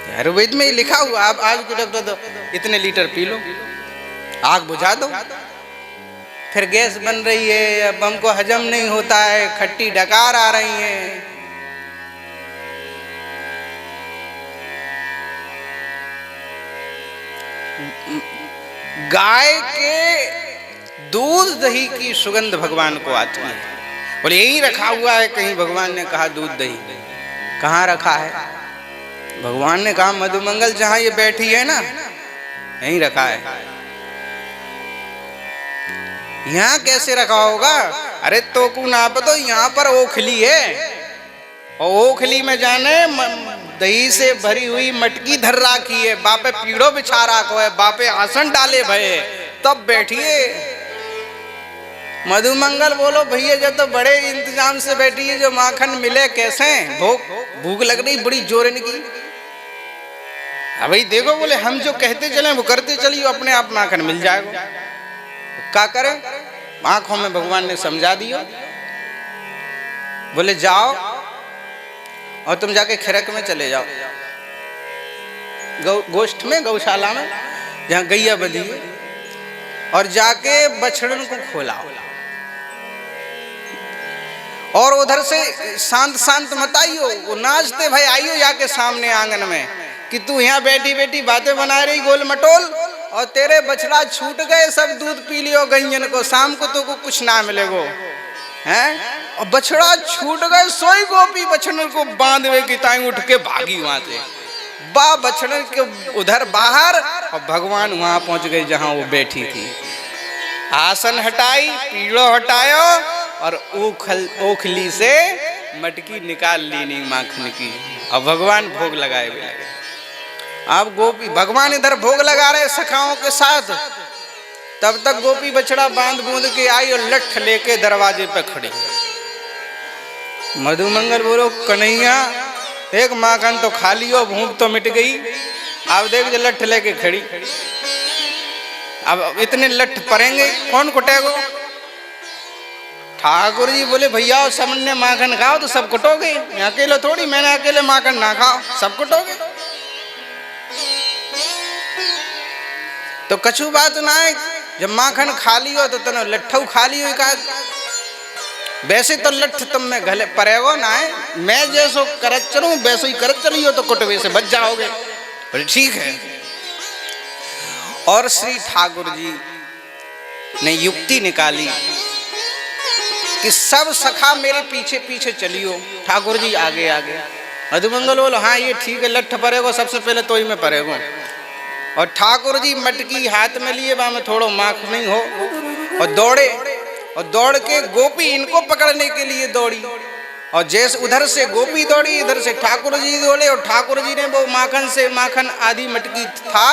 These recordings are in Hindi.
आयुर्वेद में ही लिखा हुआ, आप आज के डॉक्टर तो इतने लीटर पी लो, आग बुझा दो। फिर गैस बन रही है, अब हमको हजम नहीं होता है, खट्टी डकार आ रही है। गाय के दूध दही की सुगंध भगवान को आती है। बोले यही रखा हुआ है कहीं? भगवान ने कहा दूध दही कहाँ रखा है? भगवान ने कहा मधुमंगल जहां ये बैठी है ना, यहीं रखा है। यहाँ कैसे रखा होगा? अरे तो को नाप तो यहाँ पर ओखली है, और ओखली में जाने दही से भरी हुई मटकी धर राखी है, बापे पीड़ो बिछा राखो है, बापे आसन डाले भये, तब बैठिए। मधुमंगल बोलो भैया जब तो बड़े इंतजाम से बैठी है, जो माखन मिले कैसे? भूख लग रही बड़ी जोरन की। भाई देखो, बोले हम जो कहते चले वो करते चलिए, अपने आप माखन मिल जाएगा। क्या करें? आंखों में भगवान ने समझा दिया। बोले जाओ और तुम जाके खिरक में चले जाओ, गोष्ठ में, गौशाला में जहां गैया बंधी है, और जाके बछड़न को खोलाओ, और उधर से शांत शांत मत आइयो, वो नाचते भाई आइयो जाके सामने आंगन में कि तू यहाँ बैठी बैठी बातें बना रही गोल मटोल, और तेरे बछड़ा छूट गए, सब दूध पी लियो गैयन को, शाम को तो को कुछ ना मिलेगो हैं। और बछड़ा छूट गए, सोई गोपी बछड़न को बांधवे की ताई उठ के भागी वहां से, बा बछड़न के उधर बाहर, और भगवान वहां पहुंच गए जहां वो बैठी थी। आसन हटाई, पीड़ो हटायो, और ओखली से मटकी निकाल ली नहीं माखन की, और भगवान भोग लगाए हुए लगे। अब गोपी भगवान इधर भोग लगा रहे सखाओं के साथ, तब तक गोपी बछड़ा बांध बूंद के आई और लठ लेके दरवाजे पे खड़ी। मधुमंगल बोलो कन्हैया एक माखन तो खा लियो, भूख तो मिट गई, अब देख जो लठ लेके खड़ी, अब इतने लठ पड़ेंगे कौन कुटेगो? ठाकुर जी बोले भैया सबने माखन खाओ तो सब कुटोगे, अकेले थोड़ी, मैंने अकेले माखन ना खाओ, सब कुटोगे। तो कछु बात ना है, जब माखन खा लियो तो तनो लट्ठू खा लियो का, वैसे तो लठ तुम में गले पड़ेगो ना है, मैं जैसो करत चलूं वैसे ही करत चलियो तो कुटवे से बच जाओगे। बोले ठीक है। और श्री ठाकुर जी ने युक्ति निकाली कि सब सखा मेरे पीछे पीछे चलियो, ठाकुर जी आगे आगे। मधुमंगल बोलो हाँ ये ठीक है, लठ पड़ेगो सबसे पहले तो ही में पड़ेगो। और ठाकुर जी मटकी हाथ में लिए, वहां में थोड़ो माख नहीं हो, और दौड़े, और दौड़ के गोपी इनको पकड़ने के लिए दौड़ी, और जैसे उधर से गोपी दौड़ी, इधर से ठाकुर जी दौड़े, और ठाकुर जी ने वो माखन से, माखन आधी मटकी था,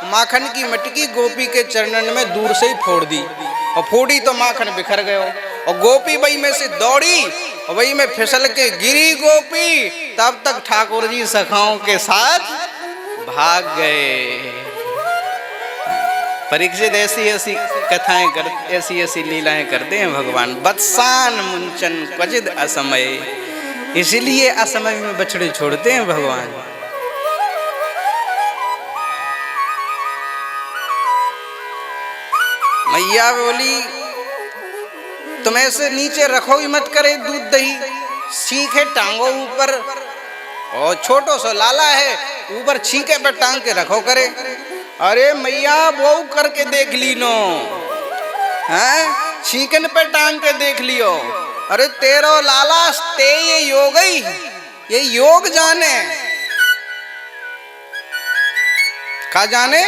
माखन की मटकी गोपी के चरणन में दूर से ही फोड़ दी, और फोड़ी तो माखन बिखर गयो, और गोपी वही में से दौड़ी, और वही में फिसल के गिरी गोपी। तब तक ठाकुर जी सखाओं के साथ भाग गए। परीक्षित ऐसी ऐसी कथाएं कर, ऐसी ऐसी लीलाएं करते हैं भगवान। बत्सान मुंचन क्वचिद असमय, इसलिए असमय में बछड़े छोड़ते हैं भगवान। मैया बोली तुम ऐसे नीचे रखो ही मत करे दूध दही, सीखे टांगो ऊपर, और छोटो सो लाला है ऊपर छीके पर टांग के रखो करे। अरे मैया वो करके देख ली नो, हैं छीकन पे टांग के देख लियो। अरे तेरो लाला ते ये योग ही, ये योग जाने का जाने।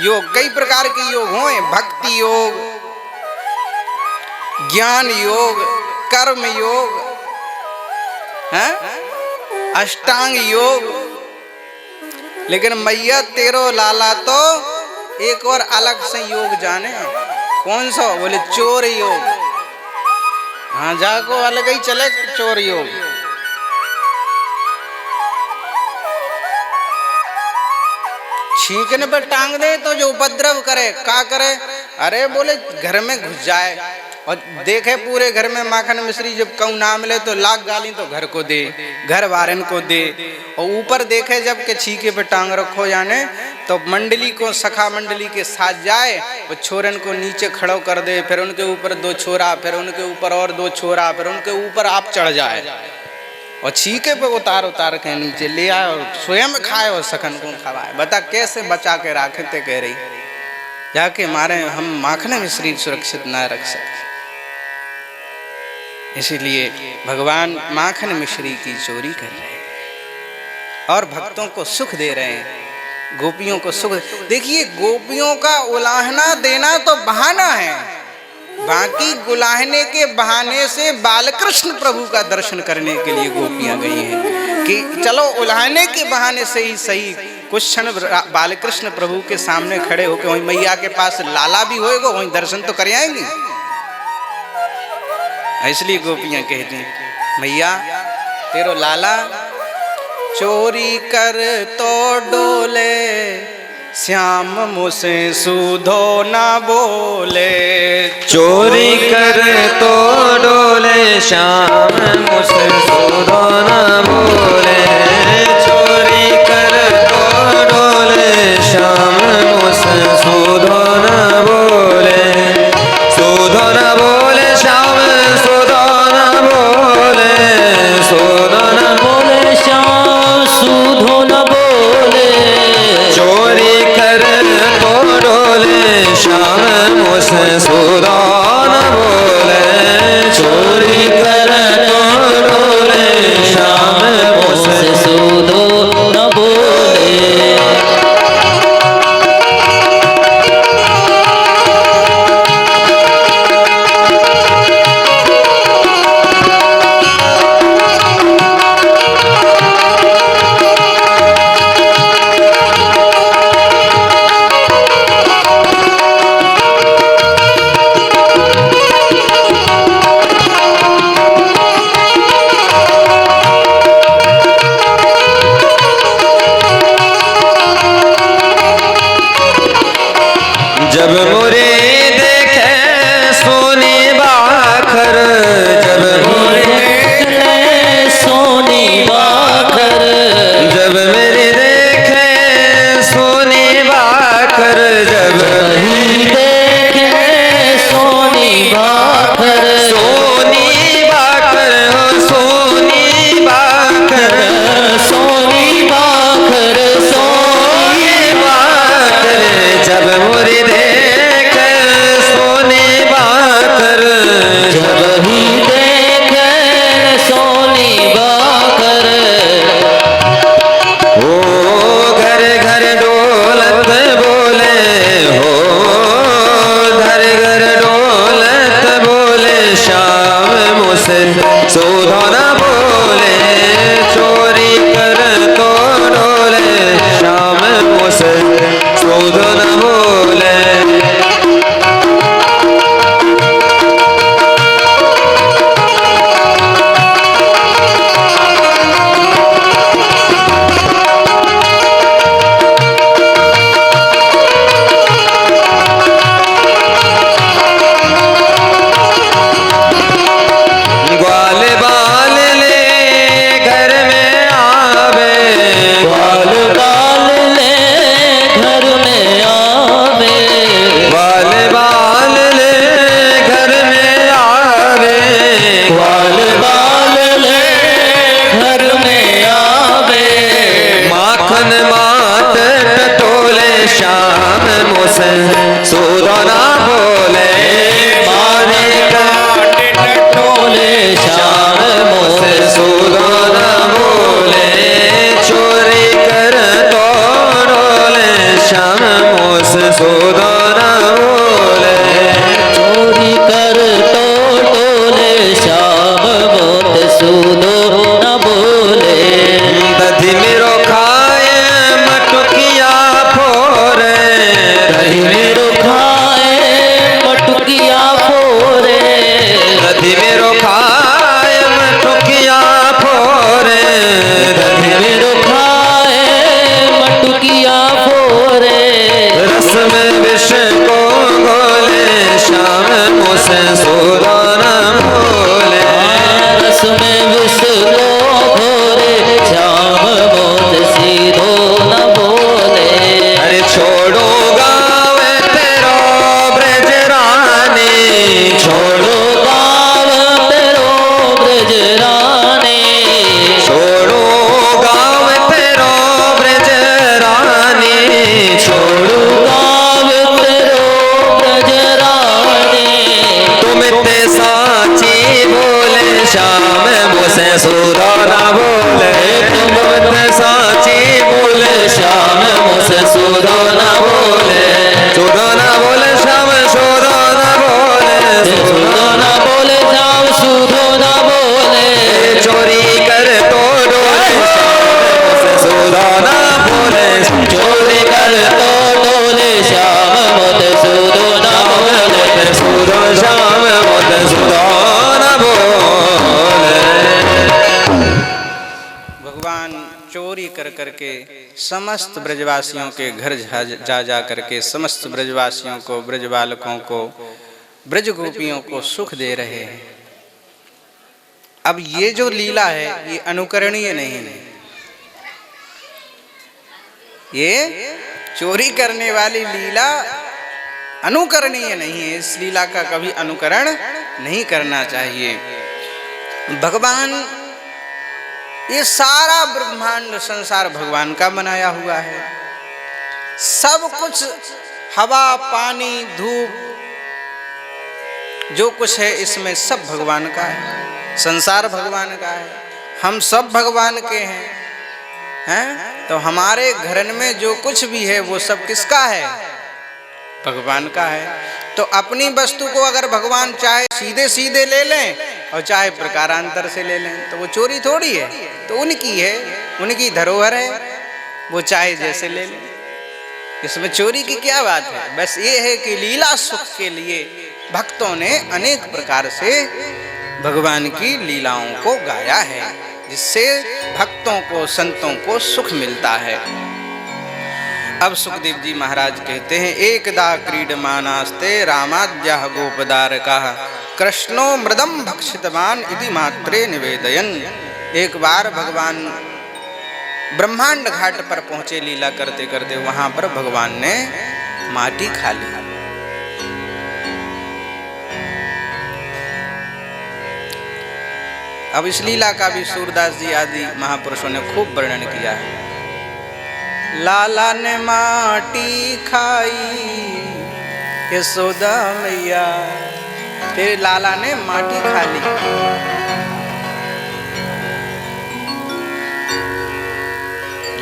योग कई प्रकार के योग हों, भक्ति योग, ज्ञान योग, कर्म योग, हैं अष्टांग योग। लेकिन मैया तेरो लाला तो एक और अलग से योग जाने। कौन सा? बोले चोर योग। हाँ जाको अलग ही चले चोर योग। छींकने पर टांग दे तो जो उपद्रव करे, का करे? अरे बोले घर में घुस जाए, और देखे पूरे घर में माखन मिश्री जब कहूँ ना मिले तो लाख गाली तो घर को दे, घर वारन को दे। और ऊपर देखे जब के छीके पे टांग रखो जाने तो मंडली को, सखा मंडली के साथ जाए और छोरन को नीचे खड़ो कर दे, फिर उनके ऊपर 2 छोरा, फिर उनके ऊपर और 2 छोरा, फिर उनके ऊपर आप चढ़ जाए और छीके पे उतार उतार के नीचे ले आए और स्वयं खाए और सखन को खवाए। बता कैसे बचा के राखे ते कह रही जाके मारे हम माखन मिश्री सुरक्षित ना रख सके। इसीलिए भगवान माखन मिश्री की चोरी कर रहे हैं और भक्तों को सुख दे रहे हैं, गोपियों को सुख। देखिए गोपियों का उलाहना देना तो बहाना है, बाकी गुलाहने के बहाने से बालकृष्ण प्रभु का दर्शन करने के लिए गोपियां गई हैं कि चलो उलाहने के बहाने से ही सही कुछ क्षण बालकृष्ण प्रभु के सामने खड़े होकर वहीं मैया के पास लाला भी होएगा, वहीं दर्शन तो कर आएंगे। इसलिए गोपियां कहती हैं मैया तेरो लाला चोरी कर तो डोले, श्याम मुझसे सूधो ना बोले। चोरी कर तो डोले, श्याम मुझसे सूधो ना बोले। चोरी कर तो डोले, श्याम मुझसे सूधो ना बोले। सूधो ना बोले श्याम, सूधो ना बोले। सूधो ना बोले श्याम, सूधो ना बोले। चोरी कर तो डोले, श्याम मुझसे सूधो ना बोले। चोरी कर तो डोले, श्याम मुझसे सूधो ना बोले। जब मोरे देखे सोनी बाखर, जब मोरे देखे सोनी बाखर। जब मेरे देखे सोनी बाखर, जब ही देखे सोनी बाखर। सोनी बाखर हो सोनी बाखर, सोनी बाखर, सोनी बाखर। जब मोरे जब ही देखे सोनी बाकर। ओ घर घर डोलत बोले, हो घर घर डोलत बोले। श्याम मुझसे सूधो ना बोले। चोरी कर तो डोले, श्याम मुझसे सूधो ना बोले। सूधो ना बोले। मारे काट टोले, श्याम मुझसे सूधो ना बोले। चोरी कर तो डोले, श्याम मुझसे सूधो ना बोले। चोरी कर तो डोले, श्याम मुझसे सूधो ना बोले। दधी मेरो खाए मटुकिया फोरे, दही मेरो खाए मटुकिया सूदन बोले तुम मत साची बोले श्याम मुझसे सूदन बोले श्याम सूदन बोले श्याम सूदन बोले चोरी कर तो डोले सूदन बोले चोरी कर तो डोले श्याम मुझसे सूदन बोले श्याम मुझसे सूदन बोले। भगवान चोरी कर करके समस्त ब्रजवासियों के घर जा जा करके समस्त ब्रजवासियों को, ब्रज बालकों को, ब्रज गोपियों को सुख दे रहे हैं। अब ये जो लीला है ये अनुकरणीय नहीं है, ये चोरी करने वाली लीला अनुकरणीय नहीं है। इस लीला का कभी अनुकरण नहीं करना चाहिए। भगवान, ये सारा ब्रह्मांड संसार भगवान का बनाया हुआ है। सब कुछ, हवा, पानी, धूप, जो कुछ है इसमें सब भगवान का है। संसार भगवान का है, हम सब भगवान के हैं। तो हमारे घर में जो कुछ भी है वो सब किसका है? भगवान का है। तो अपनी वस्तु को अगर भगवान चाहे सीधे सीधे ले लें और चाहे प्रकारांतर से ले लें तो वो चोरी थोड़ी है, तो उनकी है, उनकी धरोहर है, वो चाहे जैसे ले लें। इसमें चोरी की क्या बात है? बस ये है कि लीला सुख के लिए भक्तों ने अनेक प्रकार से भगवान की लीलाओं को गाया है, जिससे भक्तों को, संतों को सुख मिलता है। अब सुखदेव जी महाराज कहते हैं, एकदा क्रीडमानास्ते रामाद्यः गोपदारकाः कृष्णो मृदम भक्षितवान इति मात्रे निवेदयन्। एक बार भगवान ब्रह्मांड घाट पर पहुंचे लीला करते करते, वहां पर भगवान ने माटी खा ली। अब इस लीला का भी सूरदास जी आदि महापुरुषों ने खूब वर्णन किया है। लाला ने माटी खाई यशोदा मैया, फिर लाला ने माटी खा ली।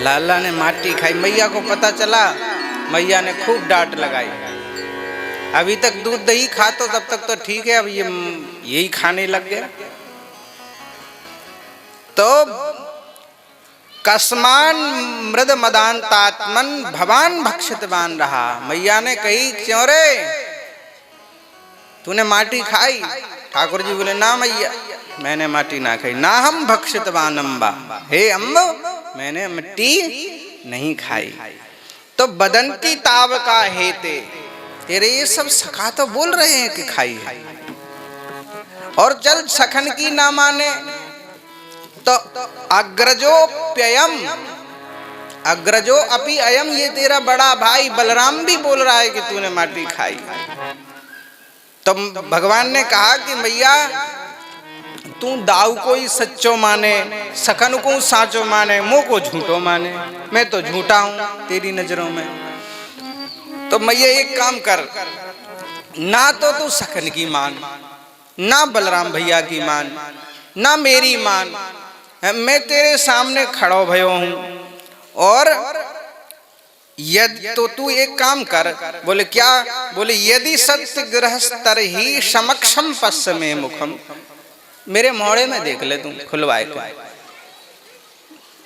लाला ने माटी खाई, मैया को पता चला, मैया ने खूब डांट लगाई। अभी तक दूध दही खा तो तब तक तो ठीक है, अब ये यही खाने लग गया। तो कस्मान मृद मदांतात्मन भवान भक्षितवान रहा। मैया ने कही, क्यों रे तूने माटी खाई? ठाकुर जी बोले, ना मैया मैंने माटी ना खाई। ना हम भक्षितवान अम्बा, हे अम्ब मैंने मिट्टी नहीं खाई। तो बदंती ताव का हेते, तेरे ये सब सखा तो बोल रहे हैं कि खाई है, और चल सखन की ना माने तो अग्रजोप्ययम, अग्रजो अपि अयम, ये तेरा बड़ा भाई बलराम भी बोल रहा है कि तूने माटी खाई। तो भगवान ने कहा कि मैया तू दाऊ को ही सच्चो माने, सखन को साचो माने, मुँह को झूठो माने। मैं तो झूठा हूं तेरी नजरों में। तो मैया एक काम कर, ना तो तू सखन की मान, ना बलराम भैया की मान, ना मेरी मान। मैं तेरे सामने खड़ो भयो हूं, और यदि तो तू एक काम कर। बोले क्या? बोले यदि सत्य गृहस्तर ही समक्षम पश्च में मुखम, मेरे मोड़े में देख ले तू खुलवाए के।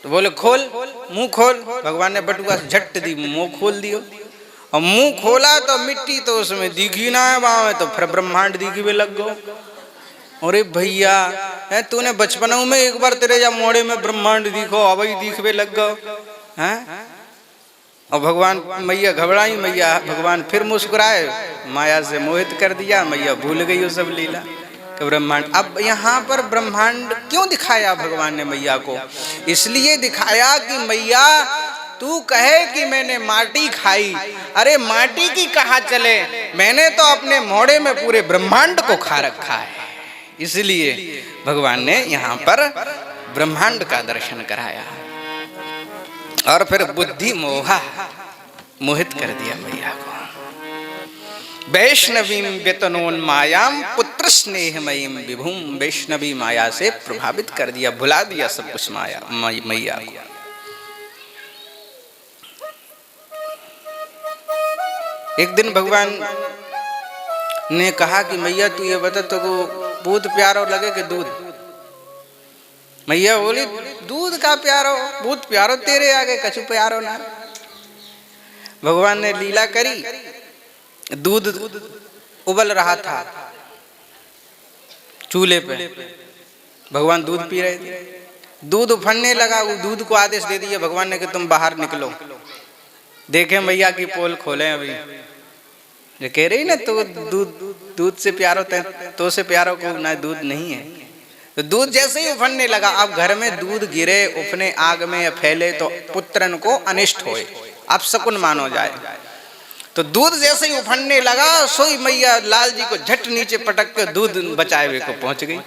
तो बोले खोल, मुंह खोल। भगवान ने बटुआ से झट दी, मुंह खोल दियो, और मुंह खोला तो मिट्टी तो उसमें दिखी ना है, वहां में तो फिर ब्रह्मांड दिखी लग गो। अरे भैया है, तूने बचपनों में एक बार तेरे या मोड़े में ब्रह्मांड दिखो, अब ही दिखवे लग गो हैं। और भगवान, मैया घबराई, मैया भगवान फिर मुस्कुराए, माया से मोहित कर दिया, मैया भूल गई वो सब लीला कि ब्रह्मांड। अब यहाँ पर ब्रह्मांड क्यों दिखाया भगवान ने मैया को? इसलिए दिखाया कि मैया तू कहे कि मैंने माटी खाई, अरे माटी की कहाँ चले, मैंने तो अपने मोड़े में पूरे ब्रह्मांड को खा रखा है। इसलिए भगवान ने यहाँ पर ब्रह्मांड का दर्शन कराया, और फिर बुद्धि मोहा मोहित कर दिया मैया को। वैष्णवीं व्यतनोन्मायां पुत्र स्नेहमयी विभूम वैष्णवी माया से प्रभावित कर दिया, भुला दिया सब कुछ माया मैया को। एक दिन भगवान ने कहा कि मैया तू ये बता तो दूध प्यारो लगे कि दूध? मैया बोली दूध का प्यारो, दूध प्यारो तेरे आगे कछु प्यारो ना। भगवान ने लीला करी, दूध उबल रहा था चूल्हे पे, भगवान दूध पी रहे थे, दूध उफनने लगा। वो दूध को आदेश दे दिया भगवान ने कि तुम बाहर निकलो। देखे मैया की पोल खोले, अभी ये कह रही ना तो दूध से प्यार होता है, तो से प्यारों को ना दूध नहीं है। तो दूध जैसे ही उफनने लगा, अब घर में दूध गिरे उफने आग में फैले तो पुत्रन को अनिष्ट होए, अब शकुन मानो जाए। तो दूध जैसे ही उफनने लगा, सोई मैया लाल जी को झट नीचे पटक के दूध बचाए हुए को पहुंच गई।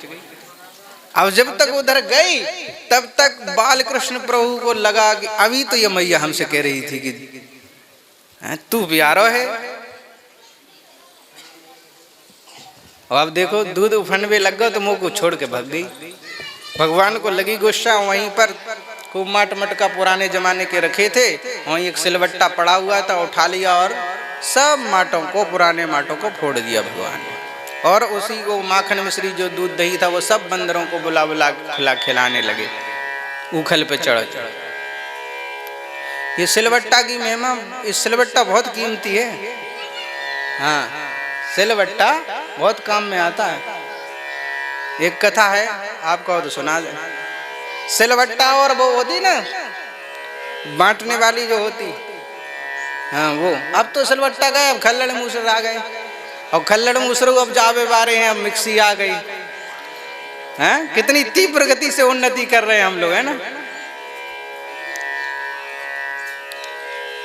अब जब तक उधर गई तब तक बाल कृष्ण प्रभु को लगा कि अभी तो ये मैया हमसे कह रही थी कि तू प्यारो है, और अब देखो दूध उफनवे लग गया तो मुंह को छोड़ के भाग गई। भगवान को लगी गुस्सा, वहीं पर खूब माट मटका पुराने जमाने के रखे थे, वहीं एक सिलवट्टा पड़ा हुआ था, उठा लिया और सब माटों को, पुराने माटों को फोड़ दिया भगवान ने। और उसी को माखन मिश्री जो दूध दही था वो सब बंदरों को बुला बुला खिलाने लगे, उखल पे चढ़ चढ़। ये सिलवट्टा की महिमा, इस सिलवट्टा बहुत कीमती है। हाँ, सिलवट्टा बहुत काम में आता है। एक कथा है, आपको तो सुना दे। सिलवट्टा और वो होती ना बांटने वाली जो होती, हाँ वो, अब तो सिलवट्टा गए, अब खल्लड़ मूसर आ गए, और खल्लड़ मूसर अब जावे बारे हैं, अब मिक्सी आ गई। हैं कितनी तीव्र गति से उन्नति कर रहे हैं हम लोग, है ना।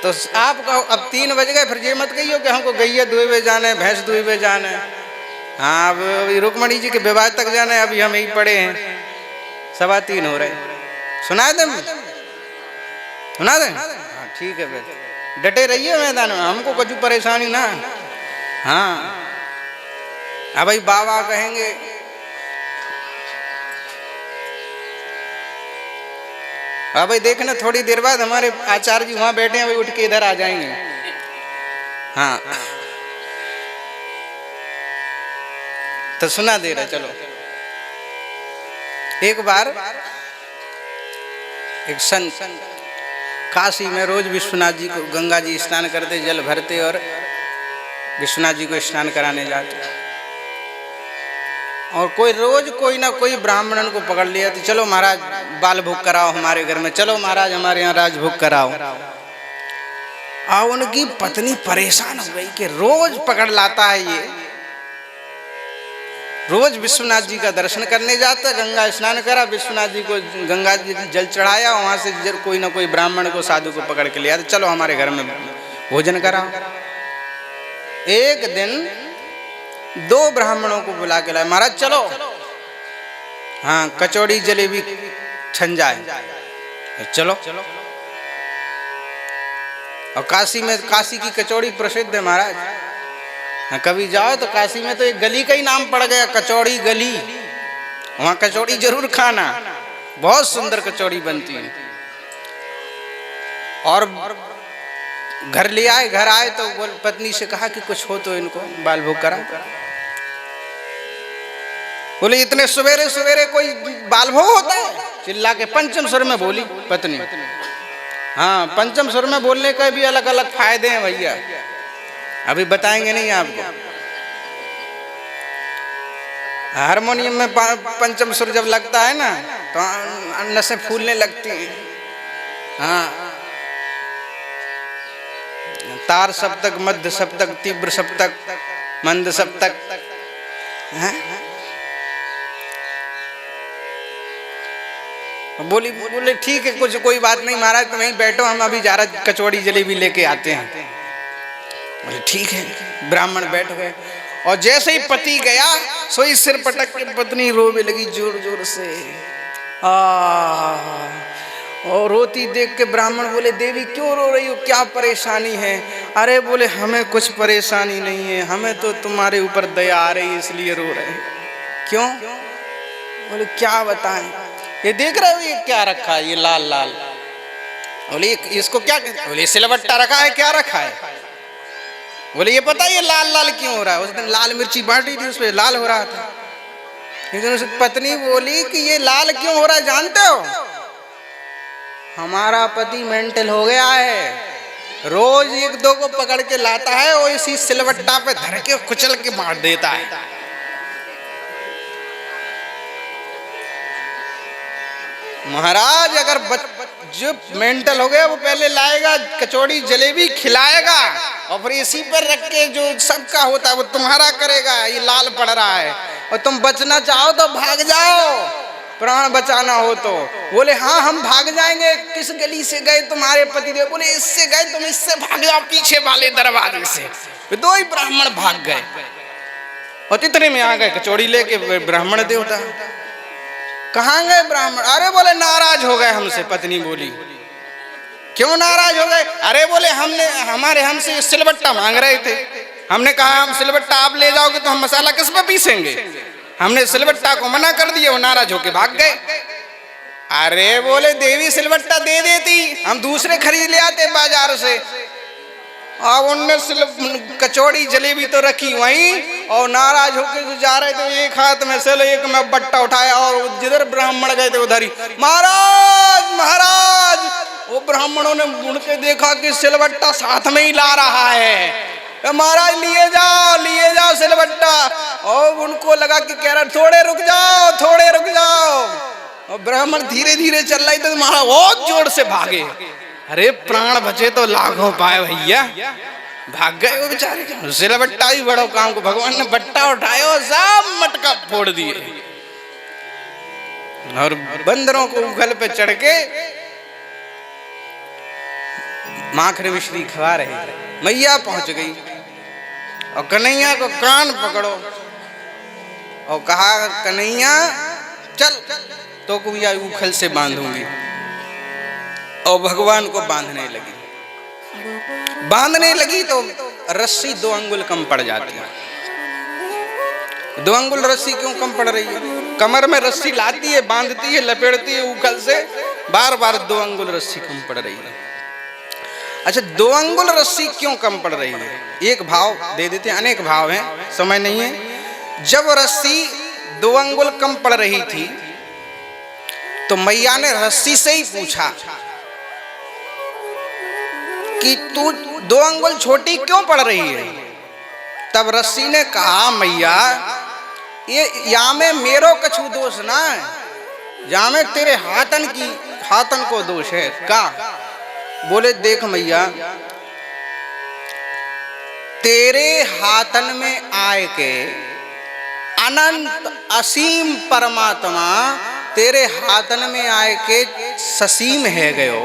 तो आप कहो अब 3 बज गए, फिर ये मत कहियो कि हमको गैया दुहे जाना है, भैंस दुहे जाना है। हाँ, अब रुक्मणी जी के विवाह तक जाना है, अभी हम यही पड़े हैं, 3:15 हो रहे। सुना दे, सुना दे, हाँ ठीक है, फिर डटे रहिए मैदान में, हमको कुछ परेशानी ना। हाँ, अब भाई बाबा कहेंगे अब भाई देखना थोड़ी देर बाद हमारे आचार्य जी वहां बैठे हैं, भाई उठ के इधर आ जाएंगे। हाँ, तो सुना दे रहा। चलो, एक बार एक संत काशी में रोज विश्वनाथ जी को, गंगा जी स्नान करते, जल भरते और विश्वनाथ जी को स्नान कराने जाते। और कोई रोज कोई ना कोई ब्राह्मणन को पकड़ लिया, तो चलो महाराज बाल भोग कराओ हमारे घर में, चलो महाराज हमारे यहाँ राज भोग कराओ। उनकी पत्नी परेशान हो गई कि रोज पकड़ लाता है ये, रोज विश्वनाथ जी का दर्शन करने जाता, गंगा स्नान करा, विश्वनाथ जी को गंगा जी जल चढ़ाया, वहां से कोई ना कोई ब्राह्मण को, साधु को पकड़ के लिया, तो चलो हमारे घर में भोजन कराओ। एक दिन 2 ब्राह्मणों को बुला के लाए, महाराज चलो, हाँ कचौड़ी जलेबी छन जाए, चलो। और काशी में, काशी की कचौड़ी प्रसिद्ध है महाराज। हाँ, कभी जाओ तो काशी में तो एक गली का ही नाम पड़ गया, कचौड़ी गली। वहां कचौड़ी जरूर खाना, बहुत सुंदर कचौड़ी बनती है। और घर ले आए, घर आए तो पत्नी से कहा कि कुछ हो तो इनको बाल भोग करा। बोले इतने सवेरे सवेरे कोई बाल भोग होता है? चिल्ला के पंचम स्वर में बोली पत्नी। हाँ, पंचम स्वर में बोलने का भी अलग अलग फायदे हैं भैया, अभी बताएंगे नहीं आपको। हारमोनियम में पंचम सुर जब लगता है ना तो नसें फूलने लगती हैं। हाँ, तार सप्तक, मध्य सप्तक, तीव्र सप्तक, मंद सप्तक। बोले ठीक है, कुछ कोई बात नहीं महाराज, तुम यहीं बैठो, हम अभी जा रहे कचौड़ी जलेबी लेके आते हैं। बोले ठीक है। ब्राह्मण बैठ गए और जैसे ही पति गया सोई सिर पटक के पत्नी रोने लगी जोर जोर से। और रोती देख के ब्राह्मण बोले देवी क्यों रो रही हो, क्या परेशानी है? अरे बोले हमें कुछ परेशानी नहीं है, हमें तो तुम्हारे ऊपर दया आ रही है इसलिए रो रहे हैं। क्यों? बोले क्या बताएं, ये देख रहे हो ये क्या रखा है, ये लाल लाल। बोले इसको क्या कहते? बोले सिलबट्टा रखा है। क्या रखा है? बोले ये पता है ये लाल लाल क्यों हो रहा है? उस दिन लाल मिर्ची बांटी थी, उस पर लाल हो रहा था। लेकिन उसकी पत्नी बोली कि ये लाल क्यों हो रहा है जानते हो? हमारा पति मेंटल हो गया है, रोज एक दो को पकड़ के लाता है और इसी सिलबट्टा पे धर के कुचल के मार देता है। महाराज अगर जो मेंटल हो गया वो पहले लाएगा कचौड़ी जलेबी खिलाएगा और फिर इसी पर रख के जो सबका होता है वो तुम्हारा करेगा। ये लाल पड़ रहा है और तुम बचना चाहो तो भाग जाओ, प्राण बचाना हो तो। बोले हाँ हम भाग जाएंगे। किस गली से गए तुम्हारे पतिदेव? बोले इससे गए। तुम इससे भाग जाओ पीछे वाले दरवाजे से। दो ही ब्राह्मण भाग गए और इतने में आ गए कचौड़ी लेके ब्राह्मण देवता। कहाँ गए ब्राह्मण? अरे बोले नाराज हो गए हमसे। पत्नी बोली क्यों नाराज हो गए? अरे बोले हमसे सिलबट्टा मांग रहे थे। हमने कहा हम सिलबट्टा आप ले जाओगे तो हम मसाला किस पे पीसेंगे? हमने सिलबट्टा को मना कर दिया, वो नाराज होके भाग गए। अरे बोले देवी सिलबट्टा दे देती, हम दूसरे खरीद ले आते बाजार से। और उनने कचौड़ी जलेबी तो रखी वहीं और नाराज होकर जो जा रहे थे एक हाथ में सिल एक में बट्टा उठाया और जिधर ब्राह्मण गए थे उधर ही महाराज महाराज। वो ब्राह्मणों ने मुड़ के देखा कि सिलबट्टा साथ में ही ला रहा है। महाराज लिए जाओ सिलबट्टा। और उनको लगा कि कह रहा थोड़े रुक जाओ। और ब्राह्मण धीरे धीरे चल रही तो महाराज बहुत जोर से भागे। अरे प्राण बचे तो लाखों पाए भैया, भाग गए वो बेचारे। सिलबट्टा ही बड़ो काम को भगवान ने बट्टा उठाया और सब मटका फोड़ दिए और बंदरों को उगल पे चढ़ के माखन मिश्री खवा रहे। मैया पहुंच गई और कन्हैया को कान पकड़ो और कहा कन्हैया चल तो कुया उखल से बांधूंगी। और भगवान को बांधने लगी तो रस्सी 2 अंगुल कम पड़ जाती है। 2 अंगुल रस्सी क्यों कम पड़ रही है? कमर में रस्सी लाती है, बांधती है, लपेटती है उखल से, बार बार 2 अंगुल रस्सी कम पड़ रही है। अच्छा 2 अंगुल रस्सी क्यों कम पड़ रही है? एक भाव दे देते हैं, अनेक भाव हैं, समय नहीं है। जब रस्सी 2 अंगुल कम पड़ रही थी तो मैया ने रस्सी से ही पूछा कि तू 2 अंगुल छोटी क्यों पड़ रही है? तब रस्सी ने कहा मैया ये या में मेरो कछु दोष ना है, या में तेरे हाथन को दोष है का? बोले देख मैया तेरे हाथन में आए के अनंत असीम परमात्मा तेरे हाथन में आए के ससीम है गयो,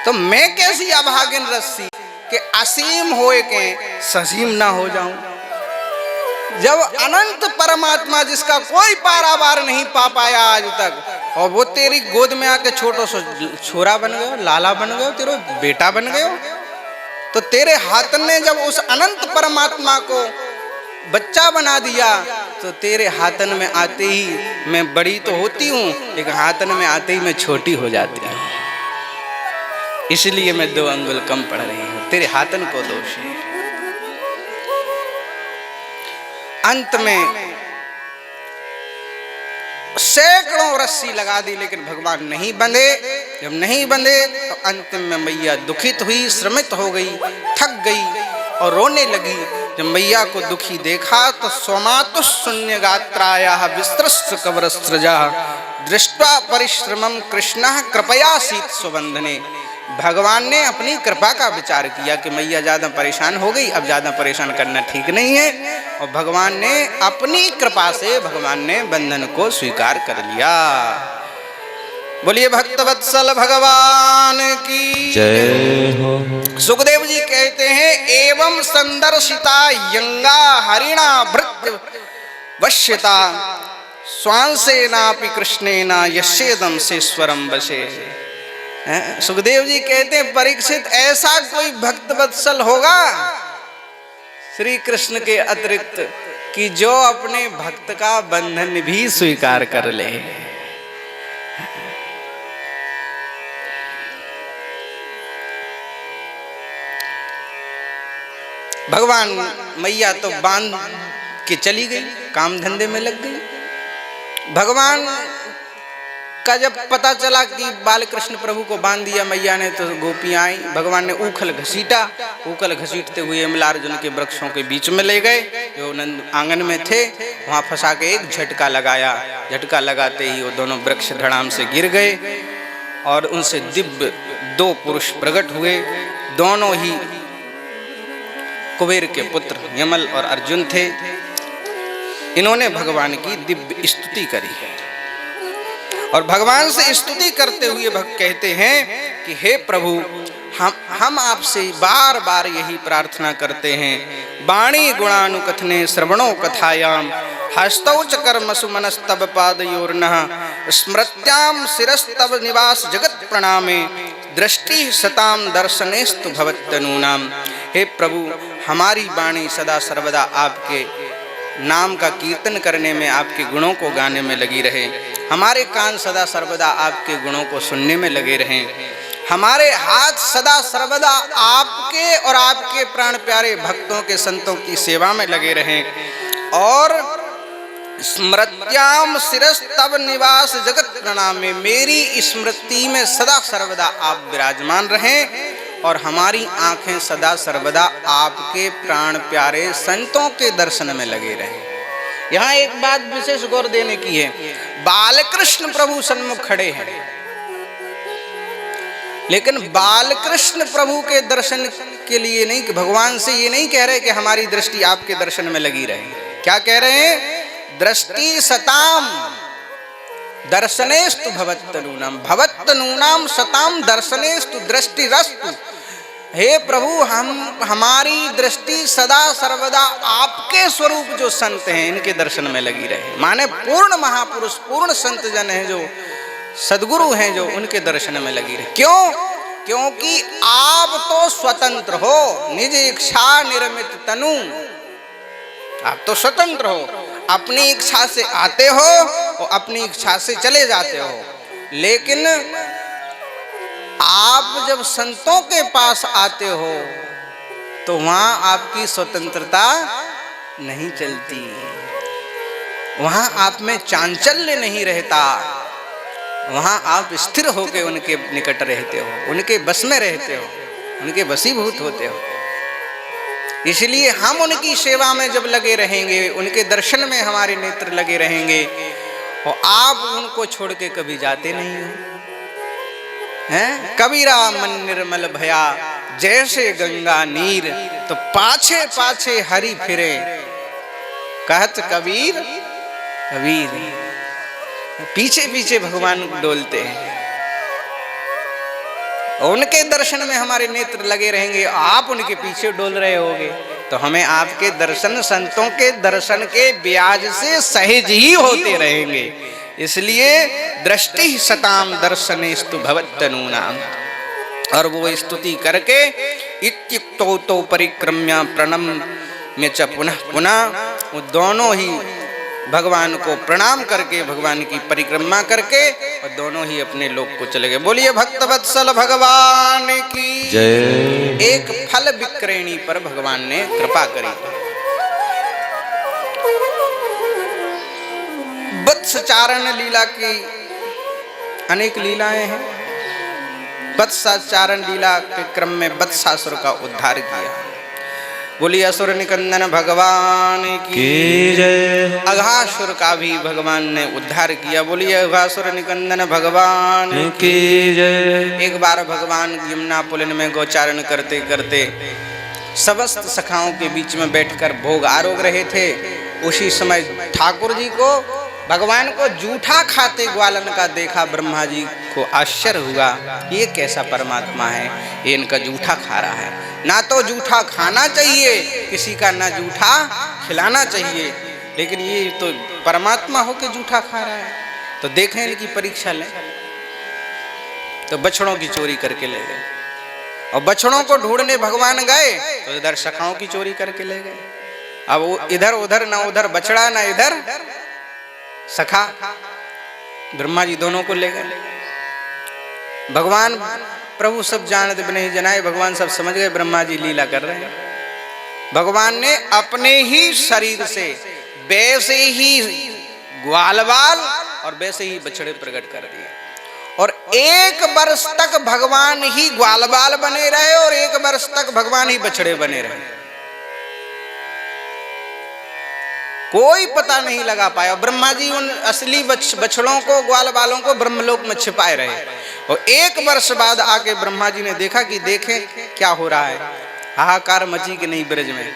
तो मैं कैसी अभागिन रस्सी के असीम होए के ससीम ना हो जाऊं? जब अनंत परमात्मा जिसका कोई पारावार नहीं पा पाया आज तक और वो तेरी गोद में आके छोटो सो छोरा बन गयो, लाला बन गयो, तेरा बेटा बन गयो, तो तेरे हाथन ने जब उस अनंत परमात्मा को बच्चा बना दिया तो तेरे हाथन में आते ही मैं बड़ी तो होती हूँ लेकिन हाथन में आते ही मैं छोटी हो जाती हूँ। इसलिए मैं 2 अंगुल कम पड़ रही हूँ, तेरे हाथन को दोष है। अंत में सैकड़ों रस्सी लगा दी लेकिन भगवान नहीं बंधे। जब नहीं बंधे तो अंतिम में मैया दुखित हुई, श्रमित हो गई, थक गई और रोने लगी। जब मैया को दुखी देखा तो स्वमातु शून्य गात्रायाः विस्त्रस्य कवरस्रजाः दृष्ट्वा परिश्रमं कृष्णः कृपयासीत् स्वबंधने। भगवान ने अपनी कृपा का विचार किया कि मैया ज़्यादा परेशान हो गई, अब ज़्यादा परेशान करना ठीक नहीं है, और भगवान ने अपनी कृपा से भगवान ने बंधन को स्वीकार कर लिया। बोलिए भक्तवत्सल भगवान की जय हो। सुखदेव जी कहते हैं एवं संदर्शिता यंगा हरिणा भृत्य वश्यता स्वांसेनापि कृष्णेना यस्येदं से स्वरम वशे। सुखदेव जी कहते हैं परीक्षित ऐसा कोई भक्त वत्सल होगा श्री कृष्ण के अतिरिक्त कि जो अपने भक्त का बंधन भी स्वीकार कर ले। भगवान मैया तो बांध के चली गई, काम धंधे में लग गई। भगवान का जब पता चला कि बाल कृष्ण प्रभु को बांध दिया मैया ने, तो गोपियां आई। भगवान ने ऊखल घसीटा, ऊखल घसीटते हुए अमलार्जुन के वृक्षों के बीच में ले गए जो नंद आंगन में थे, वहां फंसा के एक झटका लगाया। झटका लगाते ही वो दोनों वृक्ष धड़ाम से गिर गए और उनसे दिव्य दो पुरुष प्रकट हुए। दोनों ही कुबेर के पुत्र यमल और अर्जुन थे। इन्होंने भगवान की दिव्य स्तुति करी और भगवान से स्तुति करते हुए भक्त कहते हैं कि हे प्रभु, हम आपसे बार बार यही प्रार्थना करते हैं, वाणी गुणानुकथने श्रवणो कथायाम हस्तौ च कर्मसु मनस्तव पादयोर्नः स्मृत्याम शिरस्तव निवास जगत प्रणामे दृष्टि सताम दर्शनेस्तु भवत्तनूनाम। हे प्रभु, हमारी वाणी सदा सर्वदा आपके नाम का कीर्तन करने में, आपके गुणों को गाने में लगी रहे। हमारे कान सदा सर्वदा आपके गुणों को सुनने में लगे रहें। हमारे हाथ सदा सर्वदा आपके और आपके प्राण प्यारे भक्तों के संतों की सेवा में लगे रहें। और स्मृत्याम शिरस्तव निवास जगत प्रणामे, मेरी स्मृति में सदा सर्वदा आप विराजमान रहें और हमारी आंखें सदा सर्वदा आपके प्राण प्यारे संतों के दर्शन में लगे रहें। यहाँ एक बात विशेष गौर देने की है, बालकृष्ण प्रभु सन्मुख खड़े हैं, लेकिन बालकृष्ण प्रभु के दर्शन के लिए नहीं, कि भगवान से ये नहीं कह रहे कि हमारी दृष्टि आपके दर्शन में लगी रहे। क्या कह रहे हैं? दृष्टि सताम दर्शनेस्तु भवत्तनूनाम, भवत्तनूनाम सताम दर्शनेस्तु दृष्टिरस्तु। हे प्रभु, हमारी दृष्टि सदा सर्वदा आपके स्वरूप जो संत हैं इनके दर्शन में लगी रहे। माने पूर्ण महापुरुष, पूर्ण संत जन हैं, जो सद्गुरु हैं, जो उनके दर्शन में लगी रहे। क्यों? क्योंकि आप तो स्वतंत्र हो, निज इच्छा निर्मित तनु। आप तो स्वतंत्र हो, अपनी इच्छा से आते हो और अपनी इच्छा से चले जाते हो। लेकिन आप जब संतों के पास आते हो तो वहां आपकी स्वतंत्रता नहीं चलती, वहां आप में चांचल्य नहीं रहता, वहां आप स्थिर होकर उनके निकट रहते हो, उनके बस में रहते हो, उनके वशीभूत होते हो। इसलिए हम उनकी सेवा में जब लगे रहेंगे, उनके दर्शन में हमारे नेत्र लगे रहेंगे, और आप उनको छोड़ के कभी जाते नहीं हो। हैं? कबीरा मन निर्मल भया जैसे गंगा नीर, तो पाछे पाछे हरि फिरे कहत कबीर कबीर। पीछे पीछे भगवान डोलते हैं, उनके दर्शन में हमारे नेत्र लगे रहेंगे, आप उनके पीछे डोल रहे होगे, तो हमें आपके दर्शन, संतों के दर्शन के ब्याज से सहज ही होते रहेंगे। इसलिए दृष्टि सताम दर्शनेस्तु भवत्तनूनाम। और वो स्तुति करके इत्युक्तो तो परिक्रम्य प्रणम्य च पुनः पुनः, वो दोनों ही भगवान को प्रणाम करके, भगवान की परिक्रमा करके, और दोनों ही अपने लोक को चले गए। बोलिए भक्तवत्सल भगवान की जय। एक फल विक्रेणी पर भगवान ने कृपा करी। वत्सचारण लीला की अनेक लीलाएं हैं। वत्साचारण लीला के क्रम में वत्सासुर का उद्धार किया। बोलिए असुर निकंदन भगवान की जय। अघासुर का भी भगवान ने उद्धार किया। बोलिए अघासुर निकंदन भगवान की जय। एक बार भगवान यमुना पुलिन में गोचारण करते करते समस्त सखाओं के बीच में बैठकर भोग आरोग रहे थे। उसी समय ठाकुर जी को, भगवान को जूठा खाते ग्वालन का देखा। ब्रह्मा जी को आश्चर्य हुआ, ये कैसा परमात्मा है, ये इनका जूठा खा रहा है। ना तो जूठा खाना चाहिए किसी का, ना जूठा खिलाना चाहिए, लेकिन ये तो परमात्मा होके जूठा खा रहा है। तो देखें, इनकी परीक्षा लें। तो बछड़ों की चोरी करके ले गए। और बछड़ों को ढूंढने भगवान गए तो इधर सखाओं की चोरी करके ले गए। अब वो इधर उधर, ना उधर बछड़ा ना इधर सखा, ब्रह्मा जी दोनों को ले गए। भगवान प्रभु सब जानते नहीं जनाए, भगवान सब समझ गए ब्रह्मा जी लीला कर रहे हैं। भगवान ने अपने ही शरीर से वैसे ही ग्वाल बाल और वैसे ही बछड़े प्रकट कर दिए। और 1 वर्ष तक भगवान ही ग्वाल बाल बने रहे और 1 वर्ष तक भगवान ही बछड़े बने रहे। कोई पता नहीं लगा पाया। ब्रह्मा जी उन असली बछड़ों को, ग्वाल बालों को ब्रह्मलोक में छिपाए रहे। और 1 वर्ष बाद आके ब्रह्मा जी ने देखा कि देखें क्या हो रहा है। हाहाकार मची कि नहीं ब्रज में।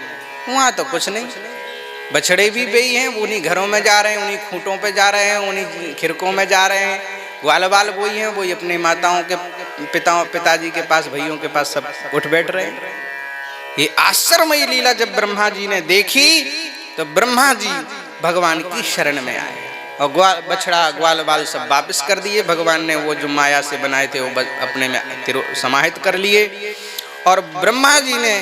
वहां तो कुछ नहीं, बछड़े भी बेई हैं, उन्हीं घरों में जा रहे हैं, उन्हीं खूंटों पे जा रहे हैं, उन्हीं खिरकों में जा रहे हैं। ग्वाल बाल वही हैं, वही अपने माताओं के पिताजी के पास, भाइयों के पास सब उठ बैठ रहे हैं। ये आश्चर्यमयी लीला जब ब्रह्मा जी ने देखी तो ब्रह्मा जी भगवान की शरण में आए और बछड़ा ग्वाल बाल सब वापस कर दिए। भगवान ने वो जो माया से बनाए थे वो अपने में समाहित कर लिए। और ब्रह्मा जी ने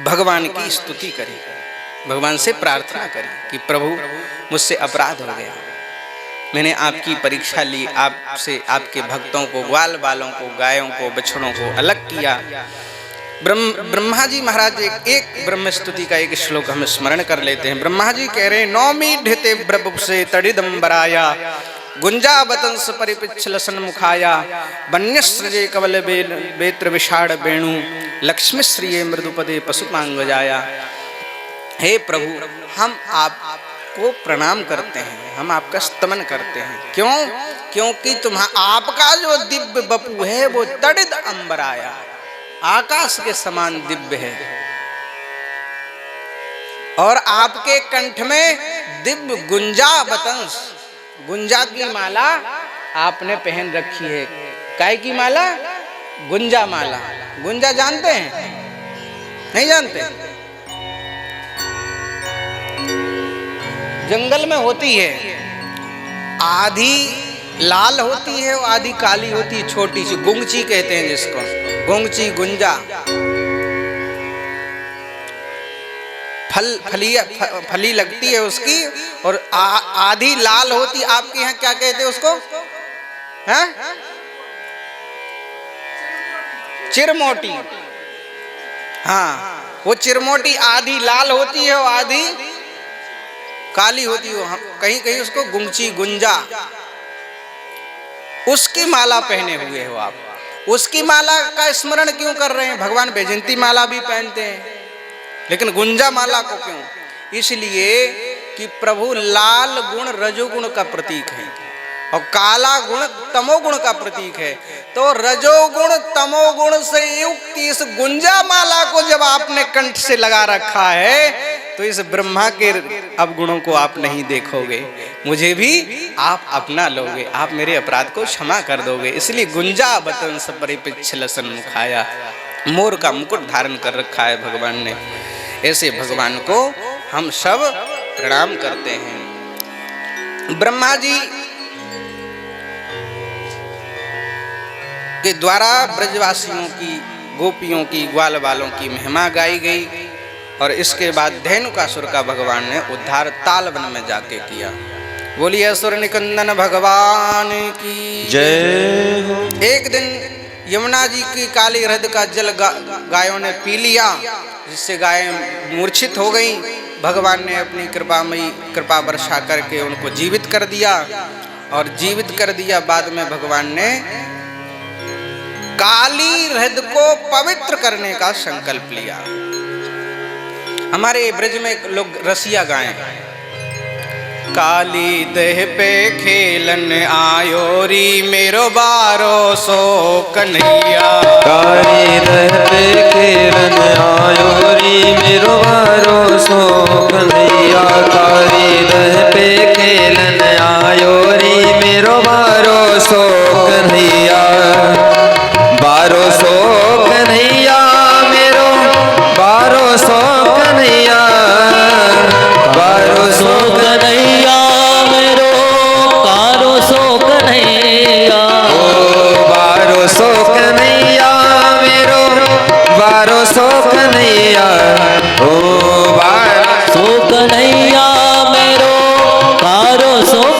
भगवान की स्तुति करी, भगवान से प्रार्थना करी कि प्रभु मुझसे अपराध हो गया, मैंने आपकी परीक्षा ली, आपसे आपके भक्तों को, ग्वाल बालों को, गायों को, बछड़ों को अलग किया। ब्रह्मा जी महाराज एक ब्रह्म स्तुति का एक श्लोक हम स्मरण कर लेते हैं। ब्रह्मा जी कह रहे हैं, नौमी ढिते ब्रभ से तड़िदंबराया गुंजा बतंस परिपिच्छल सन्मुखाया वन्यसृजे कवल बेत्र विषाड़ वेणु लक्ष्मी श्रिये मृदुपदे पशुपांगजाया। हे प्रभु, हम आपको प्रणाम करते हैं, हम आपका स्तमन करते हैं। क्यों? क्योंकि आपका जो दिव्य बपू है वो तड़िद अंबराया, आकाश के समान दिव्य है। और आपके कंठ में दिव्य गुंजा बतंस, गुंजा की माला आपने पहन रखी है। काय की माला? गुंजा माला। गुंजा जानते हैं? नहीं जानते? जंगल में होती है, आधी लाल होती है और आधी काली होती है, छोटी सी गुंगची कहते हैं जिसको, गुंगची गुंजा। फली लगती है उसकी और आधी लाल होती। आपके यहाँ क्या कहते हैं उसको? हैं? चिरमोटी। हाँ, वो चिरमोटी आधी लाल होती है और आधी काली होती है। कहीं कहीं उसको गुंगची गुंजा, उसकी माला पहने हुए हो आप। उसकी माला का स्मरण क्यों कर रहे हैं? भगवान वैजयंती माला भी पहनते हैं, लेकिन गुंजा माला को क्यों? इसलिए कि प्रभु लाल गुण रजोगुण का प्रतीक है और काला गुण तमोगुण का प्रतीक है। तो रजोगुण तमोगुण से युक्त इस गुंजा माला को जब आपने कंठ से लगा रखा है तो इस ब्रह्मा के अवगुणों को आप नहीं देखोगे, मुझे भी आप अपना लोगे, आप मेरे अपराध को क्षमा कर दोगे। इसलिए गुंजा बतंस परिपिच्छल सन्मुखाया, मोर का मुकुट धारण कर रखा है भगवान ने। ऐसे भगवान को हम सब प्रणाम करते हैं। ब्रह्मा जी के द्वारा ब्रजवासियों की, गोपियों की, ग्वाल बालों की महिमा गाई गई। और इसके बाद धेनुकासुर का भगवान ने उद्धार तालवन में जाके किया। बोलिए असुर निकंदन भगवान की जय हो। एक दिन यमुना जी की काली हृद का जल गायों ने पी लिया, जिससे गायें मूर्छित हो गई। भगवान ने अपनी कृपा वर्षा करके उनको जीवित कर दिया। और जीवित कर दिया बाद में भगवान ने काली हृद को पवित्र करने का संकल्प लिया। हमारे ब्रज में लोग रसिया गाएं, काली दह पे खेलन आयो री मेरो बारो सो कन्हैया। काली दह पे खेलन आयो री मेरो बारो सो कन्हैया। काली दह पे खेलन आयो री मेरो बारो सो कन्हैया। बारो सो कन्हैया मेरो बारो सो कन्हैया। बारो सो कन्हैया मेरो बारो सो कन्हैया। ओ